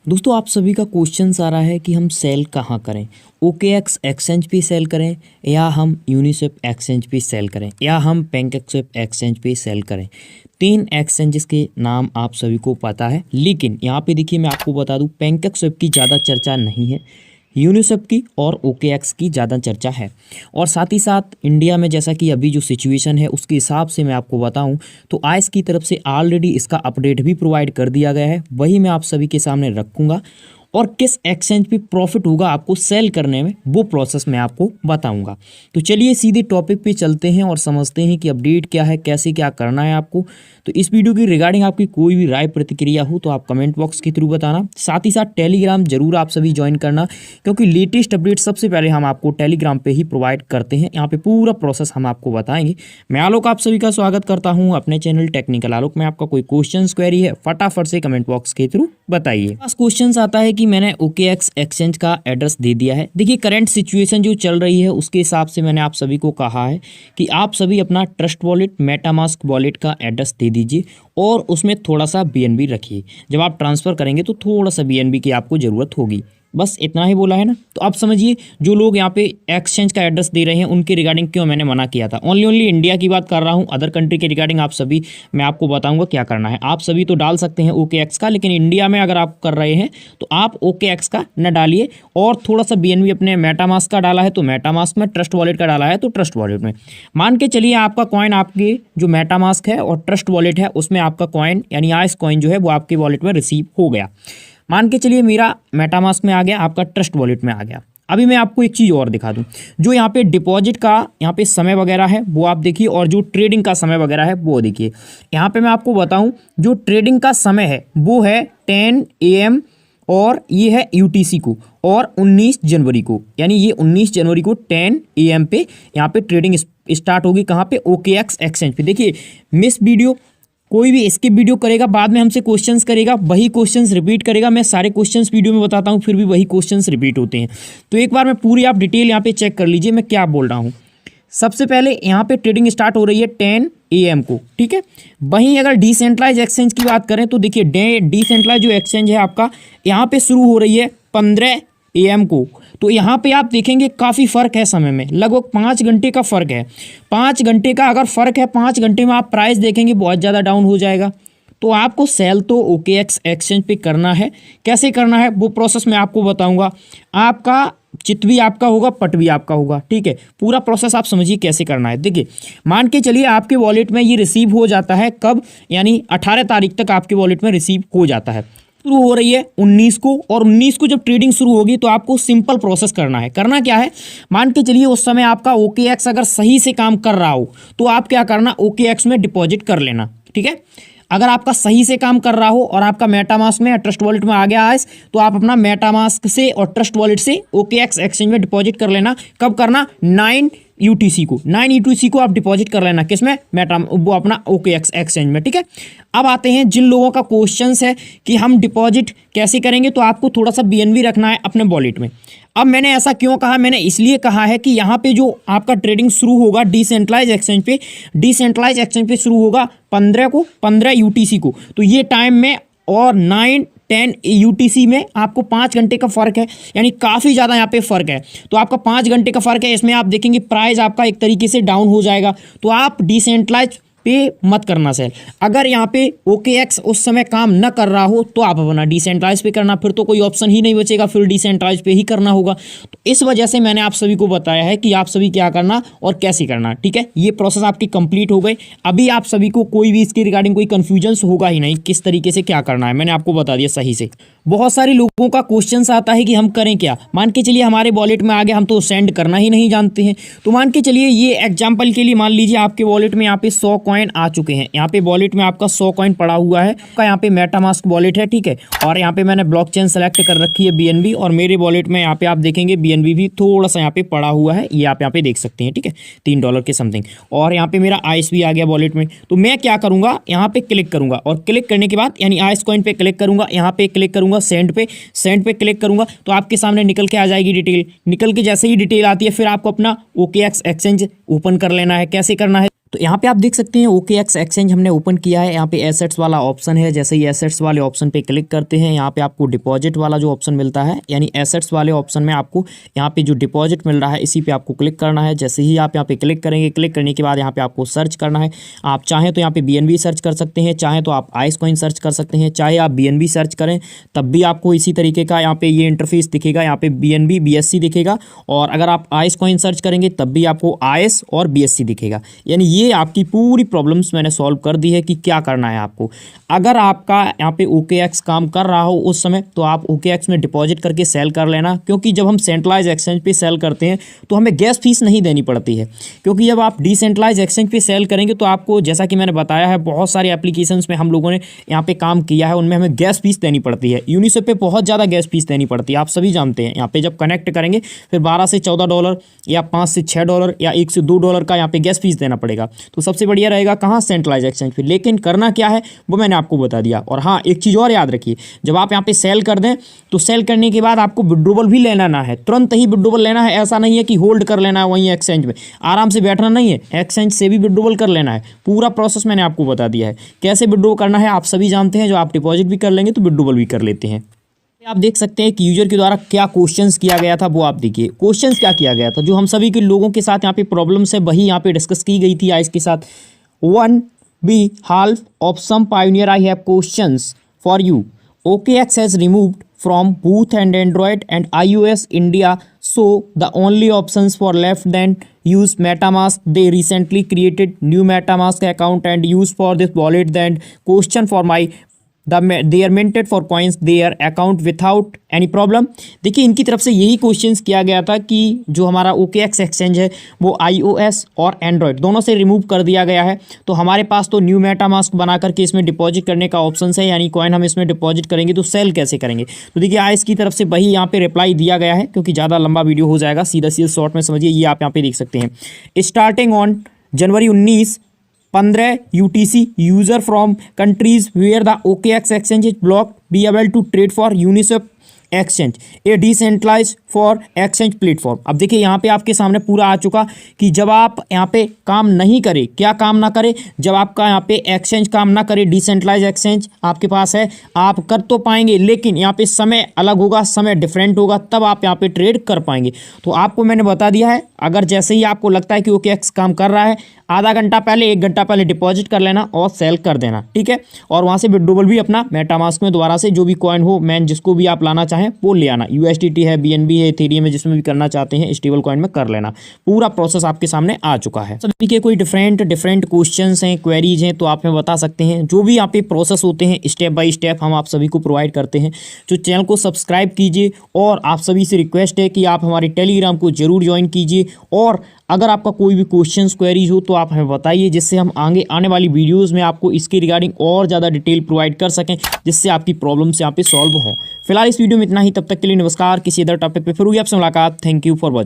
दोस्तों आप सभी का क्वेश्चन आ रहा है कि हम सेल कहाँ करें, OKX एक्सचेंज पे सेल करें या हम यूनिस्वैप एक्सचेंज पे सेल करें या हम पैनकेकस्वैप एक्सचेंज पे सेल करें। 3 एक्सचेंजेस के नाम आप सभी को पता है, लेकिन यहाँ पे देखिए मैं आपको बता दूँ पैनकेकस्वैप की ज़्यादा चर्चा नहीं है, यूनिस्वैप की और OKX की ज़्यादा चर्चा है। और साथ ही साथ इंडिया में जैसा कि अभी जो सिचुएशन है उसके हिसाब से मैं आपको बताऊं तो आईएएस की तरफ से ऑलरेडी इसका अपडेट भी प्रोवाइड कर दिया गया है, वही मैं आप सभी के सामने रखूंगा। और किस एक्सचेंज पे प्रॉफिट होगा आपको सेल करने में वो प्रोसेस मैं आपको बताऊंगा। तो चलिए सीधे टॉपिक पे चलते हैं और समझते हैं कि अपडेट क्या है, कैसे क्या करना है आपको। तो इस वीडियो की रिगार्डिंग आपकी कोई भी राय प्रतिक्रिया हो तो आप कमेंट बॉक्स के थ्रू बताना। साथ ही साथ टेलीग्राम जरूर आप सभी ज्वाइन करना, क्योंकि लेटेस्ट अपडेट सबसे पहले हम आपको टेलीग्राम पे ही प्रोवाइड करते हैं। यहाँ पे पूरा प्रोसेस हम आपको बताएंगे। मैं आलोक आप सभी का स्वागत करता हूँ अपने चैनल टेक्निकल आलोक में। आपका कोई क्वेश्चन क्वेरी है फटाफट से कमेंट बॉक्स के थ्रू बताइए। बस क्वेश्चन आता है कि मैंने OKX एक्सचेंज का एड्रेस दे दिया है। देखिए करंट सिचुएशन जो चल रही है उसके हिसाब से मैंने आप सभी को कहा है कि आप सभी अपना ट्रस्ट वॉलेट मेटामास्क वॉलेट का एड्रेस दे दीजिए और उसमें थोड़ा सा BNB रखिए। जब आप ट्रांसफ़र करेंगे तो थोड़ा सा BNB की आपको ज़रूरत होगी। बस इतना ही बोला है ना। तो आप समझिए जो लोग यहाँ पे एक्सचेंज का एड्रेस दे रहे हैं उनके रिगार्डिंग क्यों मैंने मना किया था। ओनली इंडिया की बात कर रहा हूँ, अदर कंट्री के रिगार्डिंग आप सभी मैं आपको बताऊंगा क्या करना है। आप सभी तो डाल सकते हैं OKX का, लेकिन इंडिया में अगर आप कर रहे हैं तो आप OKX का न डालिए और थोड़ा सा BNB अपने मेटामास्क का डाला है तो मेटामास्क में, ट्रस्ट वॉलेट का डाला है तो ट्रस्ट वॉलेट में। मान के चलिए आपका कॉइन आपके जो मेटामास्क है और ट्रस्ट वॉलेट है उसमें आपका कॉइन यानी आइस कॉइन जो है वो आपके वॉलेट में रिसीव हो गया। मान के चलिए मेरा मेटामास्क में आ गया, आपका ट्रस्ट वॉलेट में आ गया। अभी मैं आपको एक चीज़ और दिखा दूं, जो यहाँ पे डिपॉजिट का यहाँ पे समय वगैरह है वो आप देखिए और जो ट्रेडिंग का समय वगैरह है वो देखिए। यहाँ पे मैं आपको बताऊं जो ट्रेडिंग का समय है वो है 10 AM और ये है UTC को और 19 जनवरी को, यानी ये 19 जनवरी को 10 AM पे यहाँ पे ट्रेडिंग स्टार्ट होगी। कहाँ पे? OKX एक्सचेंज पे। देखिए मिस वीडियो कोई भी स्किप वीडियो करेगा बाद में हमसे क्वेश्चंस करेगा, वही क्वेश्चंस रिपीट करेगा। मैं सारे क्वेश्चंस वीडियो में बताता हूं फिर भी वही क्वेश्चंस रिपीट होते हैं। तो एक बार मैं पूरी आप डिटेल यहां पे चेक कर लीजिए मैं क्या बोल रहा हूं। सबसे पहले यहां पे ट्रेडिंग स्टार्ट हो रही है 10 AM को, ठीक है। वहीं अगर डिसेंट्रलाइज एक्सचेंज की बात करें तो देखिए डिसेंट्रलाइज जो एक्सचेंज है आपका यहाँ पे शुरू हो रही है 15 AM को। तो यहाँ पे आप देखेंगे काफ़ी फ़र्क है समय में, लगभग 5 घंटे का फ़र्क है। 5 घंटे का अगर फ़र्क है, 5 घंटे में आप प्राइस देखेंगे बहुत ज़्यादा डाउन हो जाएगा। तो आपको सेल तो OKX एक्सचेंज पे करना है। कैसे करना है वो प्रोसेस मैं आपको बताऊंगा। आपका चित भी आपका होगा, पट भी आपका होगा, ठीक है। पूरा प्रोसेस आप समझिए कैसे करना है। देखिए मान के चलिए आपके वॉलेट में ये रिसीव हो जाता है कब, यानी 18 तारीख तक आपके वॉलेट में रिसीव हो जाता है। शुरू हो रही है 19 को और 19 को जब ट्रेडिंग शुरू होगी तो आपको सिंपल प्रोसेस करना है। करना क्या है, मान के चलिए उस समय आपका OKX अगर सही से काम कर रहा हो तो आप क्या करना, OKX में डिपॉजिट कर लेना, ठीक है। अगर आपका सही से काम कर रहा हो और आपका मेटामास्क में या ट्रस्ट वॉलेट में आ गया है तो आप अपना मेटामास्क से और ट्रस्ट वॉलेट से OKX एक्सचेंज में डिपॉजिट कर लेना। कब करना? 9 UTC को, 9 UTC को आप डिपॉजिट कर लेना। किसमें? वो अपना OKX एक्सचेंज में, ठीक है। अब आते हैं जिन लोगों का क्वेश्चंस है कि हम डिपॉजिट कैसे करेंगे, तो आपको थोड़ा सा BNB रखना है अपने वॉलेट में। अब मैंने ऐसा क्यों कहा, मैंने इसलिए कहा है कि यहाँ पे जो आपका ट्रेडिंग शुरू होगा डिसेंट्रलाइज एक्सचेंज पे शुरू होगा 15 को, 15 UTC को। तो ये टाइम में और 9-10 UTC में आपको 5 घंटे का फ़र्क है, यानी काफ़ी ज़्यादा यहाँ पे फ़र्क है। तो आपका 5 घंटे का फ़र्क है, इसमें आप देखेंगे प्राइस आपका एक तरीके से डाउन हो जाएगा। तो आप डिसेंट्रलाइज पे मत करना सेल। अगर यहाँ पे OKX उस समय काम न कर रहा हो तो आप अपना डिसेंट्रलाइज पे करना, फिर तो कोई ऑप्शन ही नहीं बचेगा, फिर डिसेंट्रलाइज पे ही करना होगा। तो इस वजह से मैंने आप सभी को बताया है कि आप सभी क्या करना और कैसे करना, ठीक है। ये प्रोसेस आपकी कंप्लीट हो गई। अभी आप सभी को कोई भी इसके रिगार्डिंग कोई कन्फ्यूजन होगा ही नहीं, किस तरीके से क्या करना है मैंने आपको बता दिया सही से। बहुत सारे लोगों का क्वेश्चन आता है कि हम करें क्या। मान के चलिए हमारे वॉलेट में आ गया, हम तो सेंड करना ही नहीं जानते हैं। तो मान के चलिए ये एग्जाम्पल के लिए मान लीजिए आपके वॉलेट में यहाँ पे 100 कॉइन आ चुके हैं। यहाँ पे वॉलेट में आपका 100 कॉइन पड़ा हुआ है, आपका यहाँ पे मेटामास्क वॉलेट है, ठीक है। और यहाँ पे मैंने ब्लॉकचेन सेलेक्ट कर रखी है BNB, और मेरे वॉलेट में यहाँ पे आप देखेंगे BNB भी थोड़ा सा यहाँ पे पड़ा हुआ है, ये आप यहाँ पे देख सकते हैं, ठीक है, $3 के समथिंग। और यहाँ पे मेरा आइस भी आ गया वॉलेट में। तो मैं क्या करूँगा, यहाँ पे क्लिक करूँगा और क्लिक करने के बाद यानी आइस कॉइन पे क्लिक करूँगा, यहाँ पे क्लिक करूँगा सेंड पे क्लिक करूँगा तो आपके सामने निकल के आ जाएगी डिटेल। निकल के जैसे ही डिटेल आती है फिर आपको अपना OKX एक्सचेंज ओपन कर लेना है। कैसे करना है, तो यहाँ पे आप देख सकते हैं OKX एक्सचेंज हमने ओपन किया है। यहाँ पे एसेट्स वाला ऑप्शन है, जैसे ही एसेट्स वाले ऑप्शन पे क्लिक करते हैं यहाँ पे आपको डिपॉजिट वाला जो ऑप्शन मिलता है, यानी एसेट्स वाले ऑप्शन में आपको यहाँ पे जो डिपॉजिट मिल रहा है इसी पे आपको क्लिक करना है। जैसे ही आप यहाँ पे क्लिक करेंगे, क्लिक करने के बाद यहाँ पे आपको सर्च करना है। आप चाहें तो यहाँ पे BNB सर्च कर सकते हैं, चाहें तो आप आइस कॉइन सर्च कर सकते हैं। चाहे आप BNB सर्च करें तब भी आपको इसी तरीके का यहाँ पे ये इंटरफेस दिखेगा, यहाँ पे BNB BSC दिखेगा, और अगर आप आइस कॉइन सर्च करेंगे तब भी आपको आइस और BSC दिखेगा। यानी ये आपकी पूरी प्रॉब्लम्स मैंने सॉल्व कर दी है कि क्या करना है आपको। अगर आपका यहाँ पे OKX काम कर रहा हो उस समय तो आप OKX में डिपॉजिट करके सेल कर लेना, क्योंकि जब हम सेंट्रलाइज एक्सचेंज पे सेल करते हैं तो हमें गैस फीस नहीं देनी पड़ती है। क्योंकि जब आप डिसेंट्रलाइज एक्सचेंज पे सेल करेंगे तो आपको, जैसा कि मैंने बताया है, बहुत सारे एप्लीकेशंस में हम लोगों ने यहाँ पे काम किया है, उनमें हमें गैस फीस देनी पड़ती है। यूनिस्वेप पे बहुत ज़्यादा गैस फीस देनी पड़ती है, आप सभी जानते हैं। यहाँ पे जब कनेक्ट करेंगे फिर $12 से $14 या $5 से $6 या $1 से $2 का यहाँ पे गैस फीस देना पड़ेगा। तो सबसे बढ़िया रहेगा कहाँ, सेंट्रलाइज एक्सचेंज पे। लेकिन करना क्या है वो मैंने आपको बता दिया। और हाँ, एक चीज़ और याद रखिए, जब आप यहाँ पे सेल कर दें तो सेल करने के बाद आपको विड्रॉवल भी लेना ना है, तुरंत ही विड्रॉवल लेना है। ऐसा नहीं है कि होल्ड कर लेना है वहीं एक्सचेंज में, आराम से बैठना नहीं है, एक्सचेंज से भी विड्रॉवल कर लेना है। पूरा प्रोसेस मैंने आपको बता दिया है, कैसे विड्रॉ करना है आप सभी जानते हैं। जो आप डिपॉजिट भी कर लेंगे तो विड्रॉवल भी कर लेते हैं। आप देख सकते हैं कि यूजर के द्वारा क्या क्वेश्चंस किया गया था, वो आप देखिए। क्वेश्चंस क्या किया गया था, जो हम सभी के लोगों के साथ यहाँ पे प्रॉब्लम्स है वही यहाँ पे डिस्कस की गई थी आइस के साथ। 1B half of some pioneer I have questions for you. OKX has removed from both and Android and iOS India, so the only options for left than use MetaMask. They recently created new MetaMask account and use for this wallet. Then question for my they are minted for coins their account without any problem। देखिए, इनकी तरफ से यही questions किया गया था कि जो हमारा OKX एक्सचेंज है वो iOS और एंड्रॉयड दोनों से रिमूव कर दिया गया है। तो हमारे पास तो न्यू मेटामास्क बना करके इसमें डिपॉजिट करने का ऑप्शन है, यानी कॉइन हम इसमें डिपॉजिट करेंगे तो सेल कैसे करेंगे। तो देखिए, आइस की तरफ से वही यहाँ पे रिप्लाई दिया गया है, क्योंकि ज़्यादा लंबा वीडियो हो जाएगा, सीधा सीधा शॉर्ट में समझिए। ये आप यहाँ पे देख सकते हैं, starting on January 15 UTC user from countries where the OKX exchange is blocked be able to trade for Uniswap exchange, a decentralized for exchange platform। अब देखिए, यहाँ पे आपके सामने पूरा आ चुका कि जब आप यहाँ पे काम नहीं करे, क्या काम ना करे, जब आपका यहाँ पे एक्सचेंज काम ना करे, डिसेंट्रलाइज एक्सचेंज आपके पास है, आप कर तो पाएंगे लेकिन यहाँ पे समय अलग होगा, समय डिफरेंट होगा, तब आप यहाँ पे ट्रेड कर पाएंगे। तो आपको मैंने बता दिया है, अगर जैसे ही आपको लगता है कि OKX काम कर रहा है, आधा घंटा पहले 1 घंटा पहले डिपॉजिट कर लेना और सेल कर देना, ठीक है। और वहाँ से विड्रॉवल भी अपना मेटामास्क में दोबारा से जो भी कॉइन हो, मैन जिसको भी आप लाना चाहें वो ले आना। USDT है, BNB है, इथेरियम है, जिसमें भी करना चाहते हैं स्टेबल कॉइन में कर लेना। पूरा प्रोसेस आपके सामने आ चुका है। सभी के कोई डिफरेंट क्वेश्चंस हैं, क्वेरीज हैं तो आप हमें बता सकते हैं। जो भी यहाँ पे प्रोसेस होते हैं स्टेप बाय स्टेप हम आप सभी को प्रोवाइड करते हैं। जो चैनल को सब्सक्राइब कीजिए और आप सभी से रिक्वेस्ट है कि आप हमारे टेलीग्राम को जरूर ज्वाइन कीजिए। और अगर आपका कोई भी क्वेश्चंस क्वेरीज हो तो आप हमें बताइए, जिससे हम आगे आने वाली वीडियोस में आपको इसके रिगार्डिंग और ज़्यादा डिटेल प्रोवाइड कर सकें, जिससे आपकी प्रॉब्लम्स यहाँ पे सॉल्व हों। फिलहाल इस वीडियो में इतना ही, तब तक के लिए नमस्कार। किसी अदर टॉपिक पे फिर हुई आपसे मुलाकात। Thank you for watching.